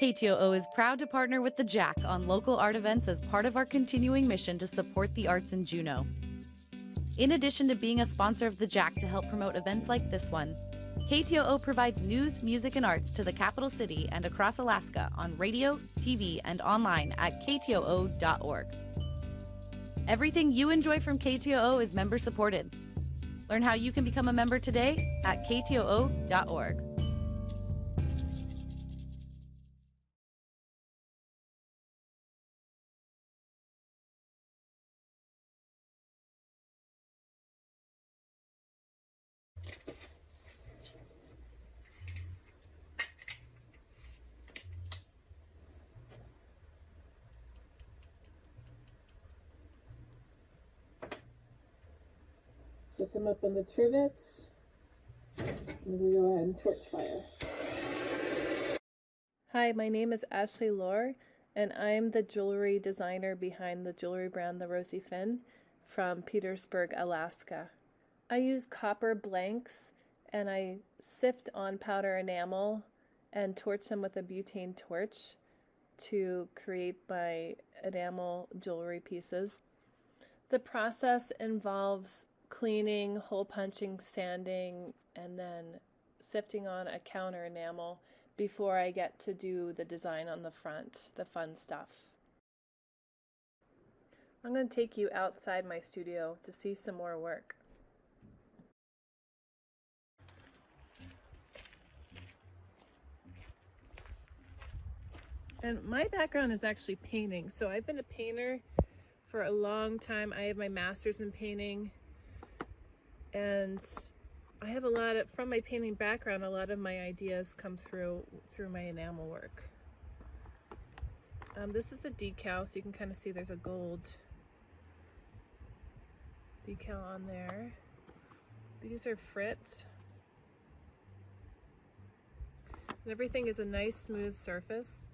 KTOO is proud to partner with the Jack on local art events as part of our continuing mission to support the arts in Juneau. In addition to being a sponsor of the Jack to help promote events like this one, KTOO provides news, music, and arts to the capital city and across Alaska on radio, TV, and online at ktoo.org. Everything you enjoy from KTOO is member supported. Learn how you can become a member today at ktoo.org. Set them up on the trivets, and we go ahead and torch fire. Hi, my name is Ashley Lohr, and I'm the jewelry designer behind the jewelry brand the Rosie Finn from Petersburg, Alaska. I use copper blanks, and I sift on powder enamel and torch them with a butane torch to create my enamel jewelry pieces. The process involves cleaning, hole punching, sanding, and then sifting on a counter enamel before I get to do the design on the front, the fun stuff. I'm going to take you outside my studio to see some more work. And my background is actually painting, so I've been a painter for a long time. I have my master's in painting, and I have from my painting background, a lot of my ideas come through my enamel work. This is a decal, so you can kind of see there's a gold decal on there. These are frit. And everything is a nice smooth surface.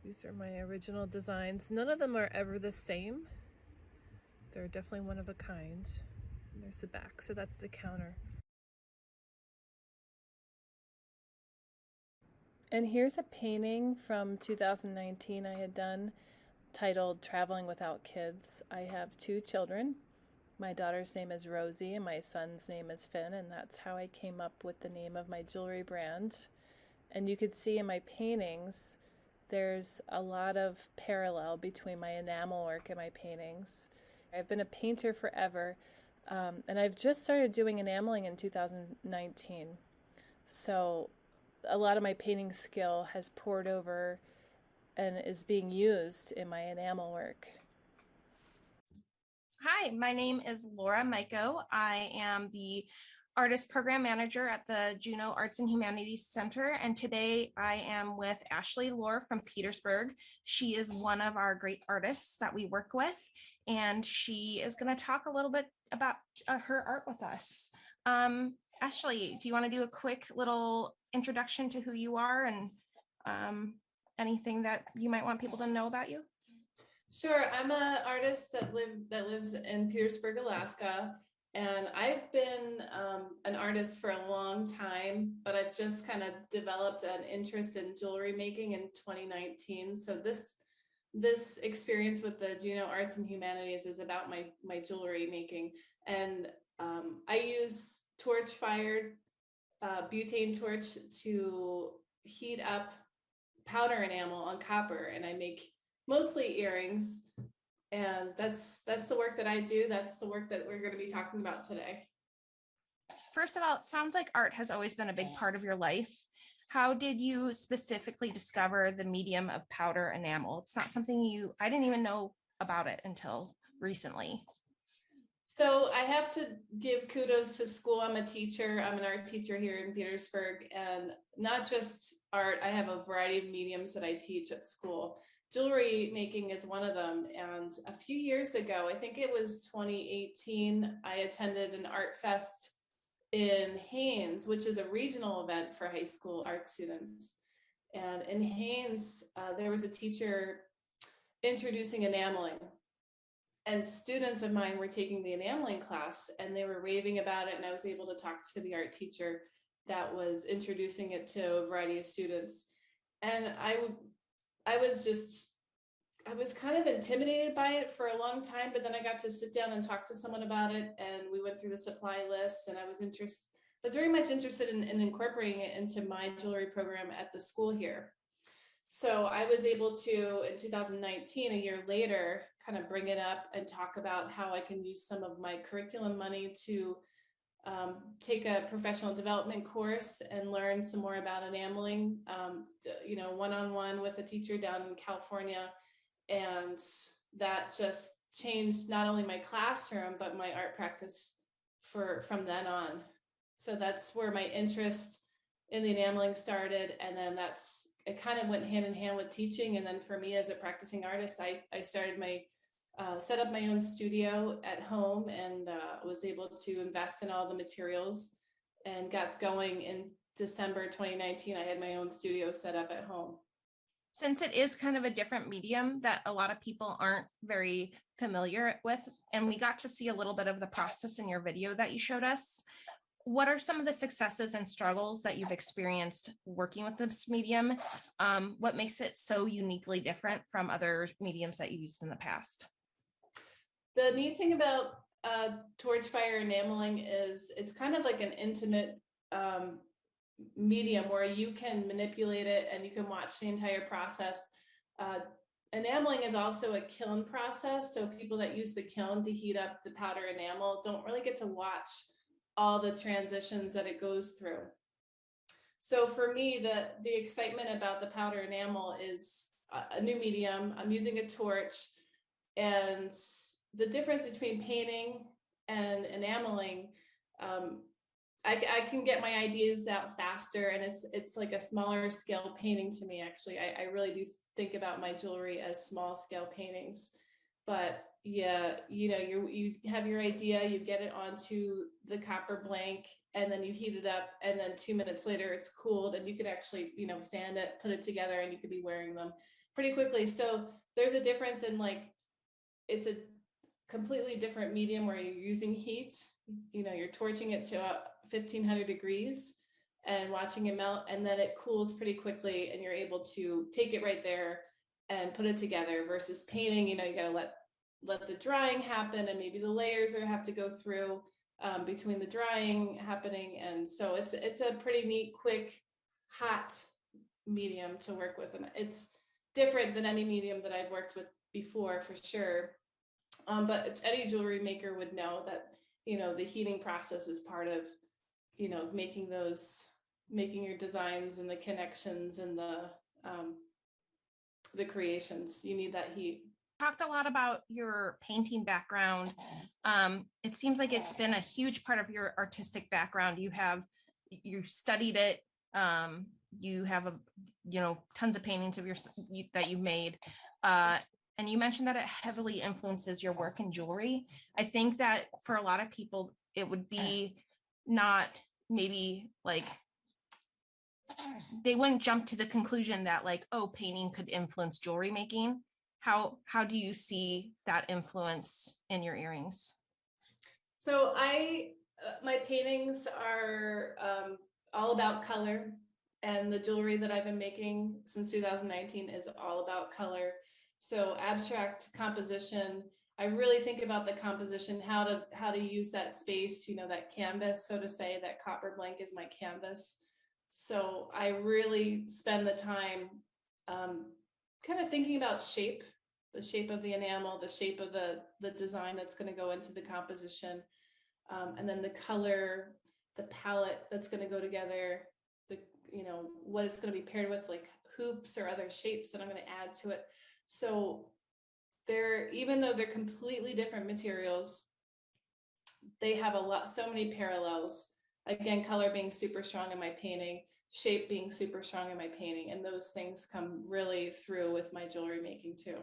These are my original designs. None of them are ever the same. They're definitely one of a kind. And there's the back, so that's the counter. And here's a painting from 2019 I had done titled Traveling Without Kids. I have 2 children. My daughter's name is Rosie and my son's name is Finn, and that's how I came up with the name of my jewelry brand. And you could see in my paintings there's a lot of parallel between my enamel work and my paintings. I've been a painter forever, and I've just started doing enameling in 2019. So a lot of my painting skill has poured over and is being used in my enamel work. Hi, my name is Laura Maiko. I am the Artist Program Manager at the Juneau Arts and Humanities Center, and today I am with Ashley Lohr from Petersburg. She is one of our great artists that we work with, and she is going to talk a little bit about her art with us. Ashley, do you want to do a quick little introduction to who you are and anything that you might want people to know about you? Sure. I'm an artist that lives in Petersburg, Alaska. And I've been an artist for a long time, but I've just kind of developed an interest in jewelry making in 2019. So this experience with the Juneau Arts and Humanities is about my jewelry making. And I use torch-fired butane torch to heat up powder enamel on copper, and I make mostly earrings. And that's the work that I do. That's the work that we're going to be talking about today. First of all, it sounds like art has always been a big part of your life. How did you specifically discover the medium of powder enamel? It's not something I didn't even know about it until recently. So I have to give kudos to school. I'm a teacher. I'm an art teacher here in Petersburg, and not just art. I have a variety of mediums that I teach at school. Jewelry making is one of them. And a few years ago, I think it was 2018, I attended an art fest in Haines, which is a regional event for high school art students. And in Haines, there was a teacher introducing enameling. And students of mine were taking the enameling class, and they were raving about it. And I was able to talk to the art teacher that was introducing it to a variety of students. And I was kind of intimidated by it for a long time, but then I got to sit down and talk to someone about it, and we went through the supply list, and I was very much interested in incorporating it into my jewelry program at the school here. So I was able to, in 2019, a year later, kind of bring it up and talk about how I can use some of my curriculum money to take a professional development course and learn some more about enameling, one-on-one with a teacher down in California. And that just changed not only my classroom, but my art practice from then on. So that's where my interest in the enameling started. And then it kind of went hand in hand with teaching. And then for me as a practicing artist, I started set up my own studio at home, and was able to invest in all the materials and got going in December 2019. I had my own studio set up at home. Since it is kind of a different medium that a lot of people aren't very familiar with, and we got to see a little bit of the process in your video that you showed us, what are some of the successes and struggles that you've experienced working with this medium? What makes it so uniquely different from other mediums that you used in the past? The neat thing about torch fire enameling is it's kind of like an intimate medium where you can manipulate it and you can watch the entire process. Enameling is also a kiln process, so people that use the kiln to heat up the powder enamel don't really get to watch all the transitions that it goes through. So for me, the excitement about the powder enamel is a new medium. I'm using a torch, and the difference between painting and enameling, I can get my ideas out faster, and it's like a smaller scale painting to me. Actually, I really do think about my jewelry as small scale paintings. But yeah, you have your idea, you get it onto the copper blank, and then you heat it up, and then 2 minutes later it's cooled, and you could actually sand it, put it together, and you could be wearing them pretty quickly. So there's a difference in, like, it's a completely different medium where you're using heat. You're torching it to 1500 degrees and watching it melt, and then it cools pretty quickly, and you're able to take it right there and put it together. Versus painting, you gotta let the drying happen, and maybe the layers have to go through between the drying happening. And so it's a pretty neat, quick, hot medium to work with, and it's different than any medium that I've worked with before, for sure. But any jewelry maker would know that the heating process is part of making your designs and the connections and the creations. You need that heat. Talked a lot about your painting background. It seems like it's been a huge part of your artistic background. You studied it. You have tons of paintings of that you've made. And you mentioned that it heavily influences your work in jewelry. I think that for a lot of people, it would be not maybe like, they wouldn't jump to the conclusion that like, oh, painting could influence jewelry making. How do you see that influence in your earrings? So my paintings are all about color, and the jewelry that I've been making since 2019 is all about color. So abstract composition, I really think about the composition, how to use that space, that canvas, so to say. That copper blank is my canvas. So I really spend the time kind of thinking about shape, the shape of the enamel, the shape of the design that's going to go into the composition, and then the color, the palette that's going to go together, what it's going to be paired with, like hoops or other shapes that I'm going to add to it. So even though they're completely different materials, they have so many parallels. Again, color being super strong in my painting, shape being super strong in my painting, and those things come really through with my jewelry making too.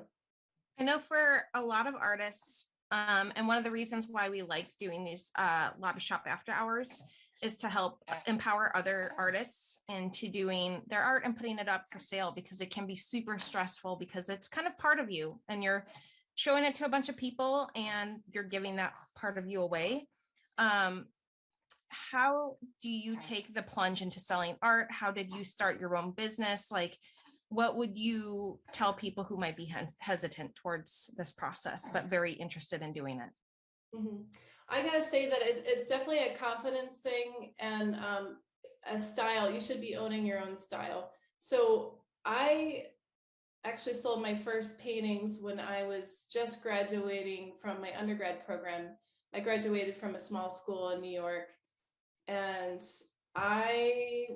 I know for a lot of artists, and one of the reasons why we like doing these lobby shop after hours is to help empower other artists into doing their art and putting it up for sale, because it can be super stressful, because it's kind of part of you and you're showing it to a bunch of people and you're giving that part of you away. How do you take the plunge into selling art? How did you start your own business? Like, what would you tell people who might be hesitant towards this process, but very interested in doing it? Mm-hmm. I gotta say that it's definitely a confidence thing and a style. You should be owning your own style. So I actually sold my first paintings when I was just graduating from my undergrad program. I graduated from a small school in New York, and I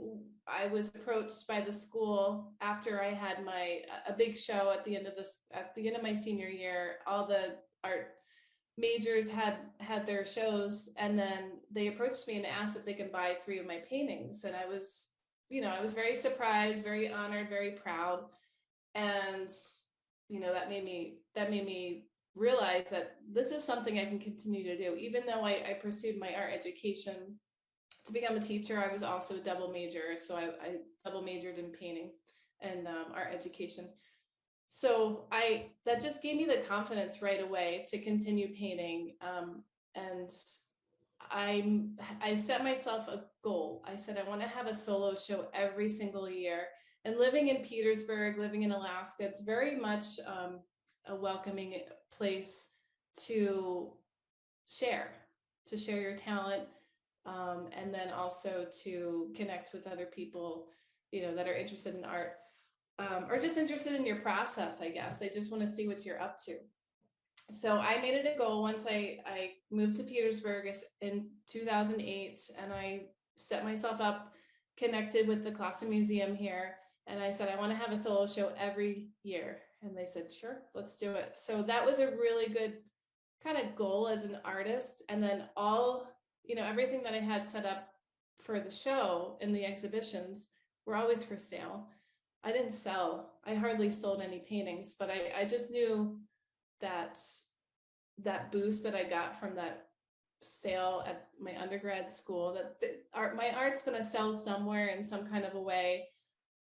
I was approached by the school after I had a big show at the end of my senior year. All the art majors had their shows, and then they approached me and asked if they could buy 3 of my paintings, and I was very surprised, very honored, very proud. And that made me realize that this is something I can continue to do. Even though I pursued my art education to become a teacher, I was also a double major, so I double majored in painting and art education. So that just gave me the confidence right away to continue painting. And I set myself a goal. I said I want to have a solo show every single year. And living in Petersburg, living in Alaska, it's very much a welcoming place to share your talent, and then also to connect with other people, that are interested in art, or just interested in your process, I guess. They just want to see what you're up to. So I made it a goal once I moved to Petersburg in 2008, and I set myself up, connected with the Classen Museum here. And I said, I want to have a solo show every year. And they said, sure, let's do it. So that was a really good kind of goal as an artist. And then everything that I had set up for the show and the exhibitions were always for sale. I didn't sell. I hardly sold any paintings, but I just knew that boost that I got from that sale at my undergrad school, that my art's going to sell somewhere in some kind of a way.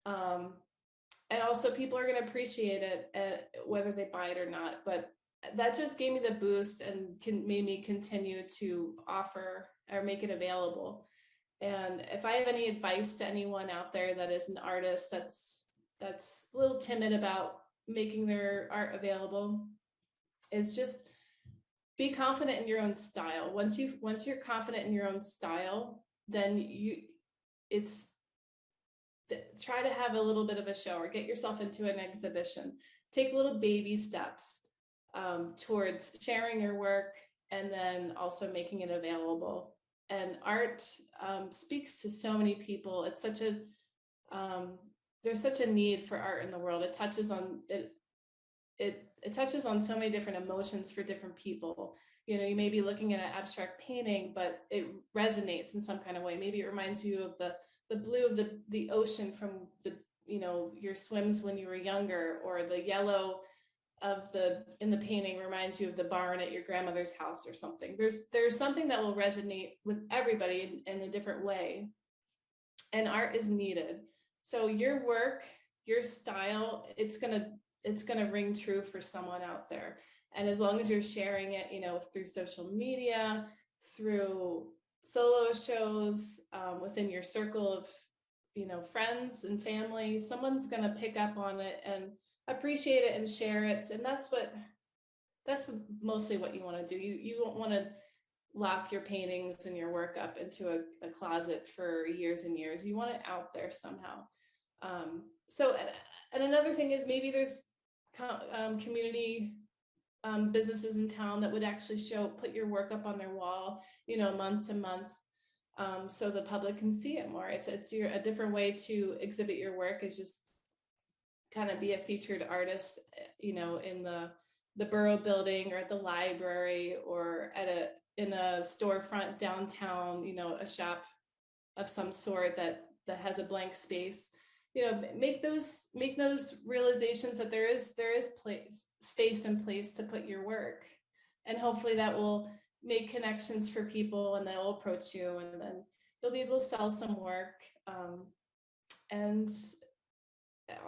And also people are going to appreciate it, whether they buy it or not. But that just gave me the boost and made me continue to offer or make it available. And if I have any advice to anyone out there that is an artist that's a little timid about making their art available, is just be confident in your own style. Once you're confident in your own style, then try to have a little bit of a show or get yourself into an exhibition. Take little baby steps towards sharing your work and then also making it available. And art speaks to so many people. It's such there's such a need for art in the world. It touches on it touches on so many different emotions for different people. You may be looking at an abstract painting, but it resonates in some kind of way. Maybe it reminds you of the blue of the ocean from your swims when you were younger, or the yellow in the painting reminds you of the barn at your grandmother's house or something. There's something that will resonate with everybody in a different way, and art is needed. So your work, your style, it's gonna ring true for someone out there. And as long as you're sharing it, through social media, through solo shows, within your circle of friends and family, someone's going to pick up on it and appreciate it and share it. And that's mostly what you want to do. You don't want to lock your paintings and your work up into a closet for years and years. You want it out there somehow. And another thing is, maybe there's community businesses in town that would actually put your work up on their wall, month to month, so the public can see it more. It's a different way to exhibit your work, is just kind of be a featured artist, in the borough building or at the library or in a storefront downtown, a shop of some sort that has a blank space. Make those realizations that there is space and place to put your work, and hopefully that will make connections for people, and they'll approach you, and then you'll be able to sell some work, and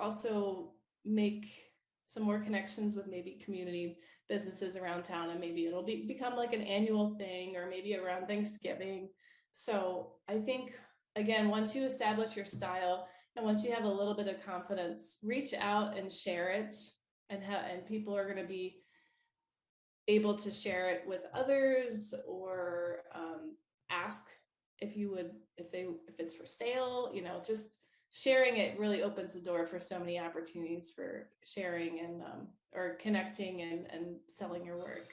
also make some more connections with maybe community businesses around town, and maybe it'll become like an annual thing, or maybe around Thanksgiving. So I think, again, once you establish your style, And once you have a little bit of confidence, reach out and share it, and people are going to be able to share it with others, or ask if it's for sale. Just sharing it really opens the door for so many opportunities for sharing and or connecting and selling your work.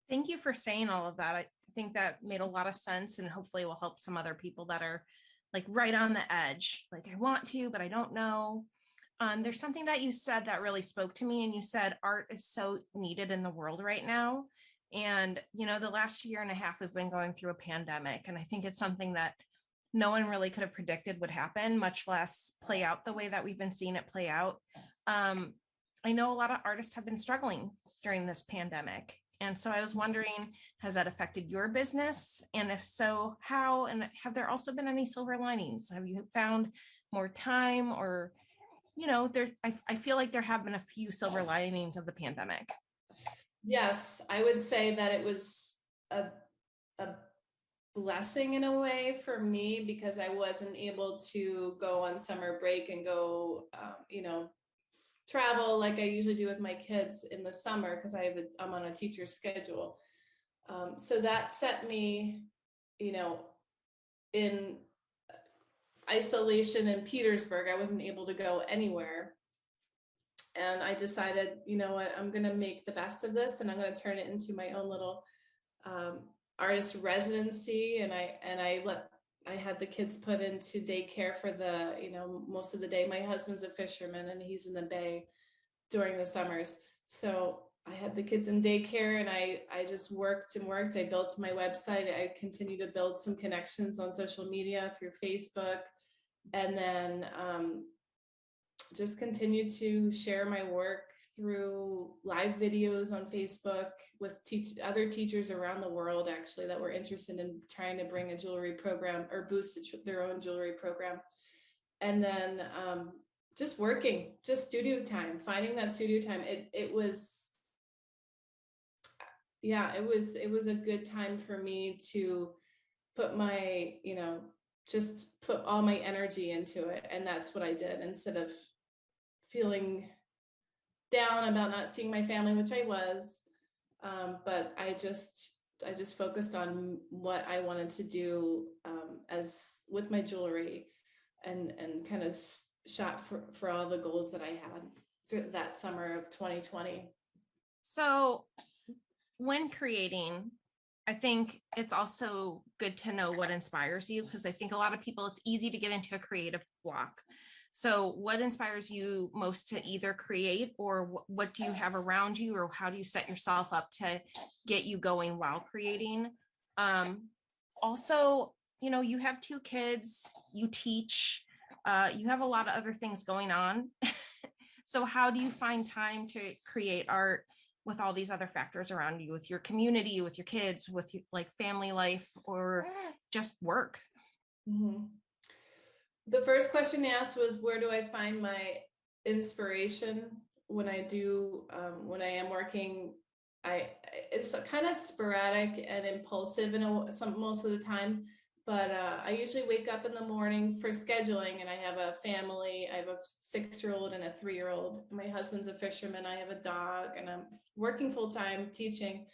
Thank you for saying all of that. I think that made a lot of sense, and hopefully will help some other people that are like right on the edge. Like, I want to, but I don't know. There's something that you said that really spoke to me, and you said art is so needed in the world right now. And, the last year and a half, we've been going through a pandemic, and I think it's something that no one really could have predicted would happen, much less play out the way that we've been seeing it play out. I know a lot of artists have been struggling during this pandemic. And so I was wondering, has that affected your business? And if so, how? And have there also been any silver linings? Have you found more time, or, I feel like there have been a few silver linings of the pandemic. Yes, I would say that it was a blessing in a way for me, because I wasn't able to go on summer break and go, travel like I usually do with my kids in the summer, because I'm on a teacher's schedule. So that set me, in isolation in Petersburg. I wasn't able to go anywhere. And I decided, you know what, I'm going to make the best of this, and I'm going to turn it into my own little artist residency. And I had the kids put into daycare for the, most of the day. My husband's a fisherman, and he's in the bay during the summers. So I had the kids in daycare, and I just worked and worked. I built my website. I continue to build some connections on social media through Facebook. And then just continue to share my work through live videos on Facebook with other teachers around the world, actually, that were interested in trying to bring a jewelry program or boost their own jewelry program. And then just working, just studio time, finding that studio time. It was a good time for me to put my, just put all my energy into it. And that's what I did, instead of feeling down about not seeing my family, which I was, but I just focused on what I wanted to do as with my jewelry, and kind of shot for all the goals that I had through that summer of 2020. So when creating, I think it's also good to know what inspires you, because I think a lot of people, it's easy to get into a creative block. So what inspires you most to either create, or what do you have around you, or how do you set yourself up to get you going while creating? Also, you have 2 kids, you teach, you have a lot of other things going on. So how do you find time to create art with all these other factors around you, with your community, with your kids, with like family life, or just work? Mm-hmm. The first question you asked was, where do I find my inspiration when I am working? It's kind of sporadic and impulsive most of the time, but I usually wake up in the morning for scheduling, and I have a family. I have a 6-year-old and a 3-year-old. My husband's a fisherman. I have a dog, and I'm working full-time teaching.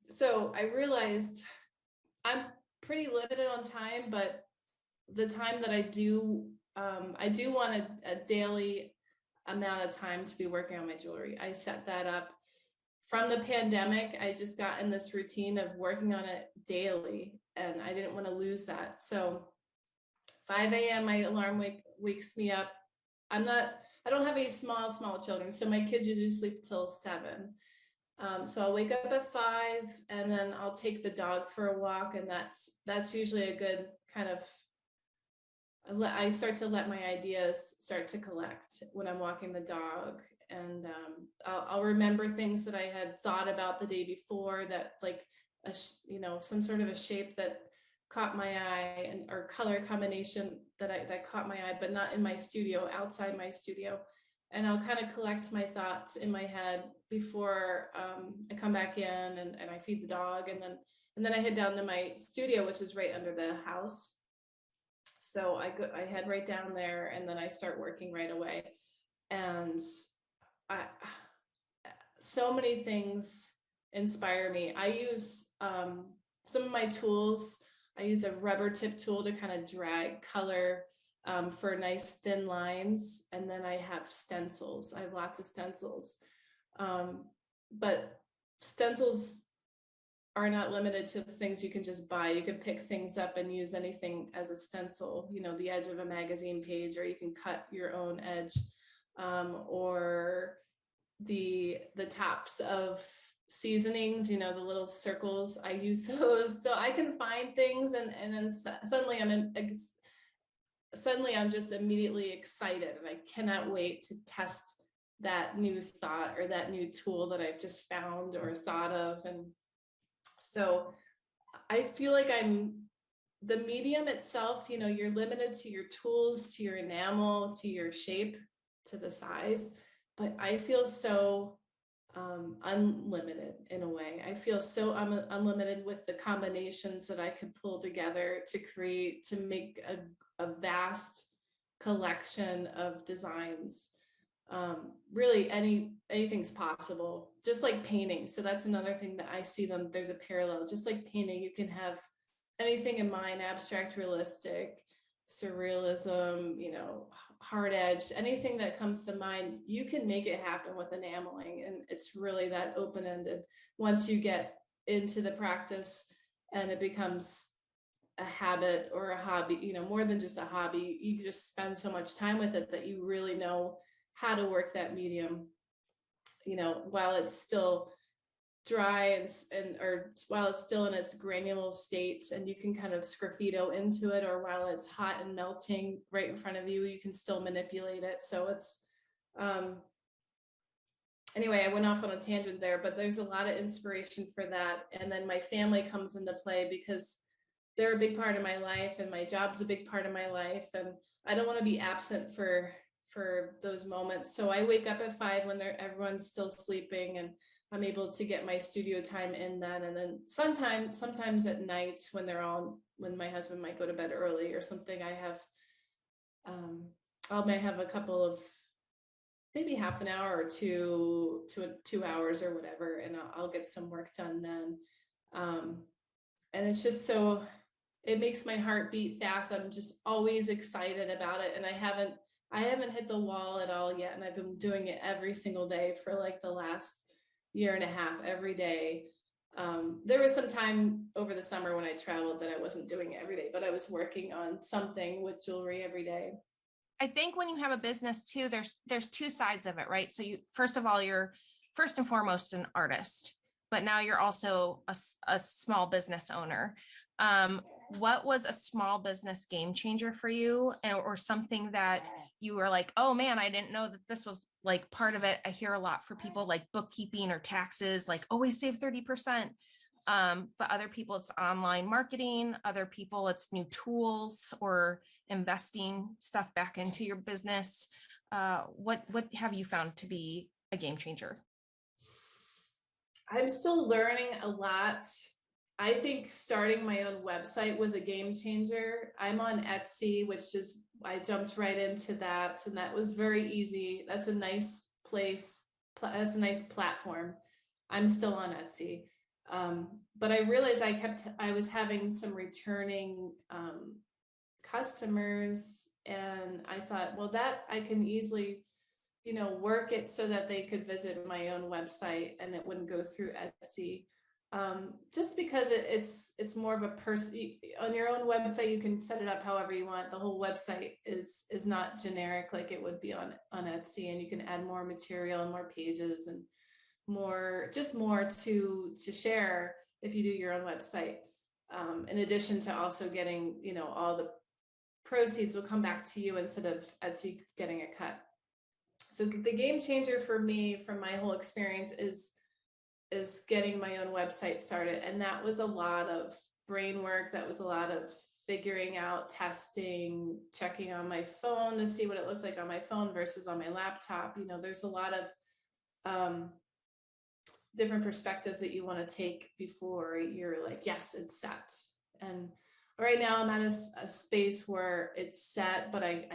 So I realized I'm pretty limited on time, but the time that I do want a daily amount of time to be working on my jewelry. I set that up from the pandemic. I just got in this routine of working on it daily, and I didn't want to lose that. So 5 a.m. my alarm wakes me up. I don't have any small children, so my kids usually sleep till 7. So I'll wake up at 5, and then I'll take the dog for a walk, and that's usually a good kind of, I start to let my ideas start to collect when I'm walking the dog. And I'll remember things that I had thought about the day before, that like, some sort of a shape that caught my eye, or color combination that caught my eye, but not in my studio, outside my studio. And I'll kind of collect my thoughts in my head before I come back in and I feed the dog. And then I head down to my studio, which is right under the house. So I head right down there, and then I start working right away. And I, so many things inspire me. I use some of my tools. I use a rubber tip tool to kind of drag color for nice thin lines. And then I have stencils. I have lots of stencils. But stencils are not limited to things you can just buy. You can pick things up and use anything as a stencil, the edge of a magazine page, or you can cut your own edge, or the tops of seasonings, the little circles. I use those so I can find things, and then suddenly I'm just immediately excited, and I cannot wait to test that new thought or that new tool that I've just found or thought of. And so I feel like the medium itself, you're limited to your tools, to your enamel, to your shape, to the size, but I feel so unlimited in a way. I feel so unlimited with the combinations that I could pull together to make a vast collection of designs. Really anything's possible, just like painting. So that's another thing that I see there's a parallel. Just like painting, you can have anything in mind: abstract, realistic, surrealism, hard edge, anything that comes to mind, you can make it happen with enameling. And it's really that open-ended. Once you get into the practice and it becomes a habit or a hobby, more than just a hobby, you just spend so much time with it that you really know how to work that medium, while it's still dry or while it's still in its granular state, and you can kind of sgraffito into it, or while it's hot and melting right in front of you, you can still manipulate it. So it's anyway, I went off on a tangent there, but there's a lot of inspiration for that. And then my family comes into play because they're a big part of my life, and my job's a big part of my life, and I don't want to be absent for those moments. So I wake up at 5 when everyone's still sleeping, and I'm able to get my studio time in then. And then sometimes at night when my husband might go to bed early or something, I might have a couple of, maybe half an hour or 2 hours or whatever, and I'll get some work done then. And it's just it makes my heart beat fast. I'm just always excited about it. And I haven't hit the wall at all yet. And I've been doing it every single day for like the last year and a half, every day. There was some time over the summer when I traveled that I wasn't doing it every day, but I was working on something with jewelry every day. I think when you have a business too, there's two sides of it, right? So first of all, you're first and foremost an artist, but now you're also a small business owner. What was a small business game changer for you, or something that you were like, oh man, I didn't know that this was like part of it? I hear a lot for people like bookkeeping or taxes, like always save 30%. But other people, it's online marketing. Other people, it's new tools or investing stuff back into your business. What have you found to be a game changer? I'm still learning a lot. I think starting my own website was a game changer. I'm on Etsy, I jumped right into that, and that was very easy. That's a nice place. That's a nice platform. I'm still on Etsy. But I realized I was having some returning customers, and I thought, well, that I can easily, work it so that they could visit my own website and it wouldn't go through Etsy. Just because it's more of a person on your own website. You can set it up however you want. The whole website is not generic like it would be on Etsy, and you can add more material and more pages and more to share if you do your own website. In addition to also getting, all the proceeds will come back to you instead of Etsy getting a cut. So the game changer for me from my whole experience is getting my own website started. And that was a lot of brain work. That was a lot of figuring out, testing, checking on my phone to see what it looked like on my phone versus on my laptop. There's a lot of different perspectives that you want to take before you're like, yes, it's set. And right now I'm at a space where it's set, but I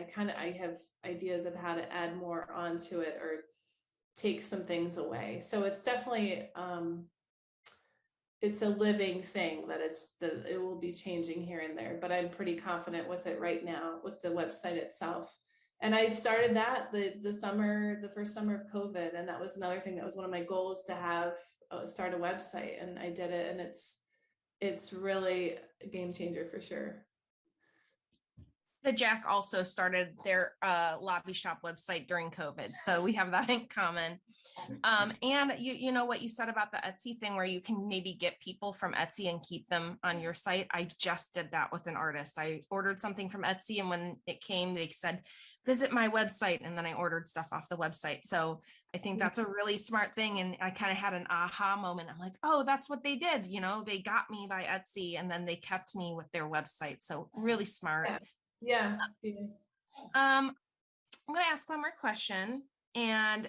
have ideas of how to add more onto it or take some things away. So it's definitely, it's a living thing that it will be changing here and there, but I'm pretty confident with it right now with the website itself. And I started that the first summer of COVID. And that was another thing that was one of my goals, to have start a website, and I did it. And it's really a game changer for sure. The Jack also started their lobby shop website during COVID. So we have that in common. And you know what you said about the Etsy thing, where you can maybe get people from Etsy and keep them on your site. I just did that with an artist. I ordered something from Etsy, and when it came, they said, visit my website. And then I ordered stuff off the website. So I think that's a really smart thing. And I kind of had an aha moment. I'm like, oh, that's what they did. You know, they got me by Etsy, and then they kept me with their website. So really smart. Yeah. I'm going to ask one more question, and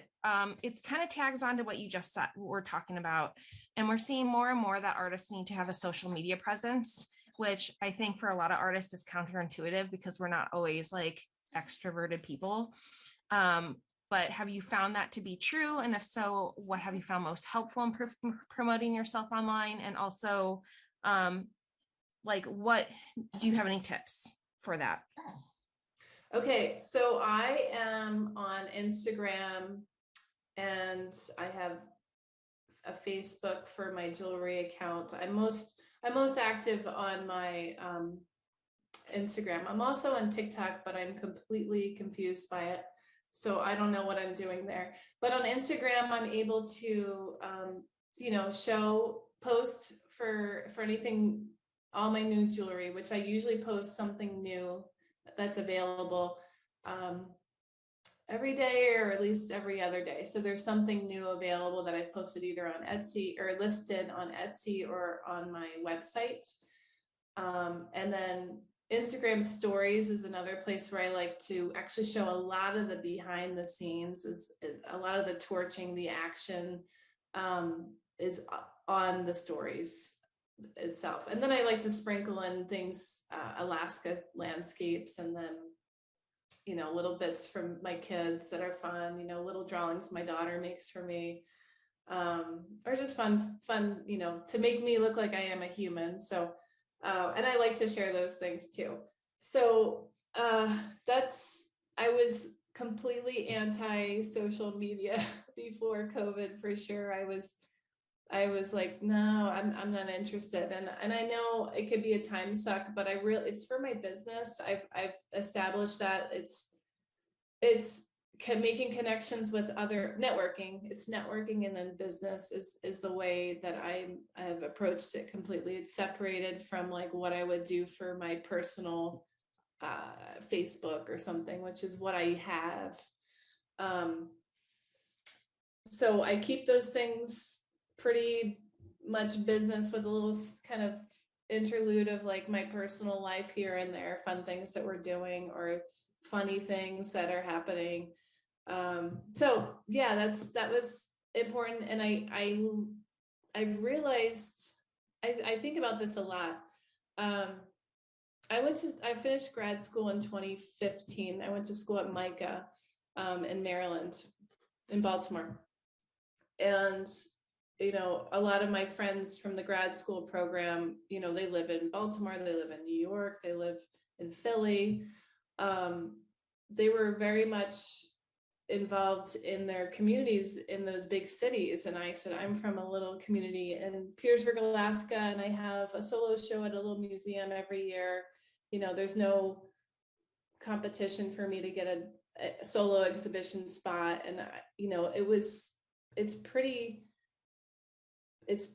it kind of tags on to what you just said, what we're talking about. And we're seeing more and more that artists need to have a social media presence, which I think for a lot of artists is counterintuitive because we're not always like extroverted people. But have you found that to be true? And if so, what have you found most helpful in promoting yourself online? And also, like, what do you have any tips for that? Okay, so I am on Instagram, and I have a Facebook for my jewelry account. I'm most active on my Instagram. I'm also on TikTok, but I'm completely confused by it. So I don't know what I'm doing there. But on Instagram, I'm able to, post for anything, all my new jewelry, which I usually post something new that's available every day, or at least every other day. So there's something new available that I posted either on Etsy or listed on Etsy or on my website. And then Instagram stories is another place where I like to actually show a lot of the behind the scenes, is a lot of the torching, the action is on the stories itself. And then I like to sprinkle in things, Alaska landscapes, and then, little bits from my kids that are fun, little drawings my daughter makes for me, or just fun, to make me look like I am a human. So, and I like to share those things too. So I was completely anti-social media before COVID, for sure. I was like, no, I'm not interested. And I know it could be a time suck, but it's for my business. I've established that it's making connections with other networking. It's networking, and then business is the way that I've approached it completely. It's separated from like what I would do for my personal Facebook or something, which is what I have. So I keep those things pretty much business, with a little kind of interlude of like my personal life here and there, fun things that we're doing or funny things that are happening. So yeah, that was important. And I realized, I think about this a lot. I finished grad school in 2015. I went to school at MICA in Maryland, in Baltimore. And, a lot of my friends from the grad school program, they live in Baltimore, they live in New York, they live in Philly. They were very much involved in their communities in those big cities. And I said, I'm from a little community in Petersburg, Alaska, and I have a solo show at a little museum every year. There's no competition for me to get a solo exhibition spot. And, it's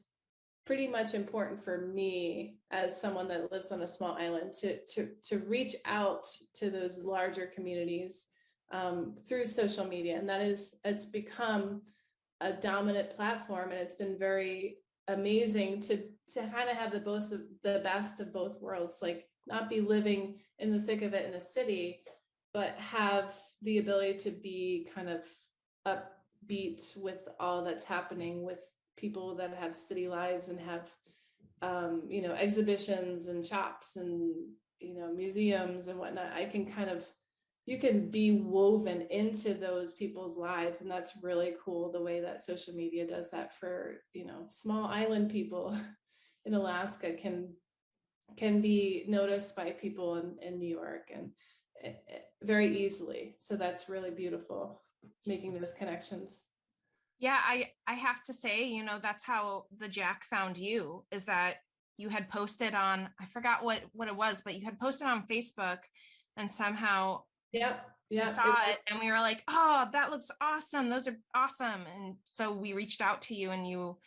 pretty much important for me as someone that lives on a small island to reach out to those larger communities through social media. And it's become a dominant platform, and it's been very amazing to kind of have the best of both worlds, like not be living in the thick of it in the city, but have the ability to be kind of upbeat with all that's happening with people that have city lives and have exhibitions and shops and, museums and whatnot, you can be woven into those people's lives. And that's really cool, the way that social media does that for, small island people in Alaska can be noticed by people in New York and very easily. So that's really beautiful, making those connections. Yeah, I have to say, that's how the Jack found you, is that you had posted on, I forgot what it was, but you had posted on Facebook, and somehow Yep. we saw it and we were like, oh, that looks awesome. Those are awesome. And so we reached out to you, and you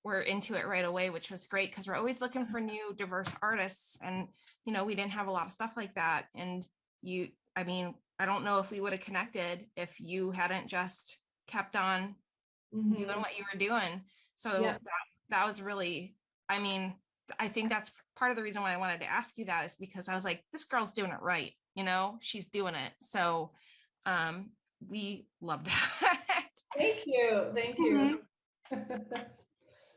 were into it right away, which was great, because we're always looking for new diverse artists. And, we didn't have a lot of stuff like that. And I don't know if we would have connected if you hadn't just kept on doing what you were doing. So that was really, I think that's part of the reason why I wanted to ask you that, is because I was like, this girl's doing it right. She's doing it. So we love that. Thank you.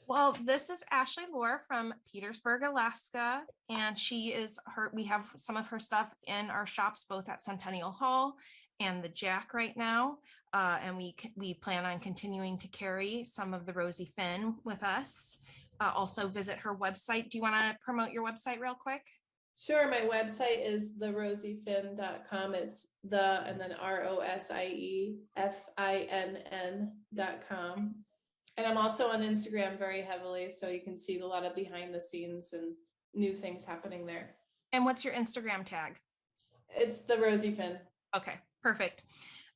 Well, this is Ashley Lohr from Petersburg, Alaska, and we have some of her stuff in our shops, both at Centennial Hall and the Jack right now. And we plan on continuing to carry some of the Rosie Finn with us. Also visit her website. Do you want to promote your website real quick? Sure. My website is therosiefinn.com. It's and then ROSIEFINN.com. And I'm also on Instagram very heavily, so you can see a lot of behind the scenes and new things happening there. And what's your Instagram tag? It's the Rosie Finn. Okay, perfect.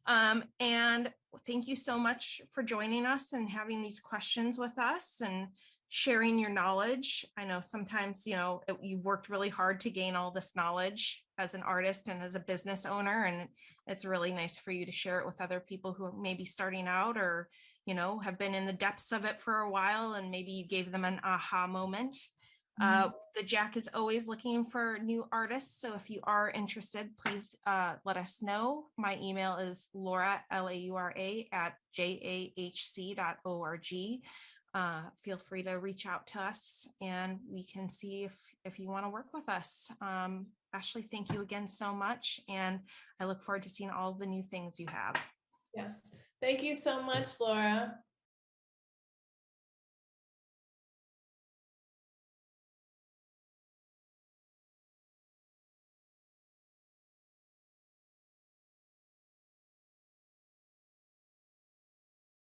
And thank you so much for joining us and having these questions with us and sharing your knowledge. I know sometimes, you've worked really hard to gain all this knowledge as an artist and as a business owner, and it's really nice for you to share it with other people who are maybe starting out or, have been in the depths of it for a while, and maybe you gave them an aha moment. The Jack is always looking for new artists. So if you are interested, please let us know. My email is Laura, LAURA @jahc.org. Feel free to reach out to us and we can see if you want to work with us. Ashley, thank you again so much. And I look forward to seeing all the new things you have. Yes. Thank you so much, Laura.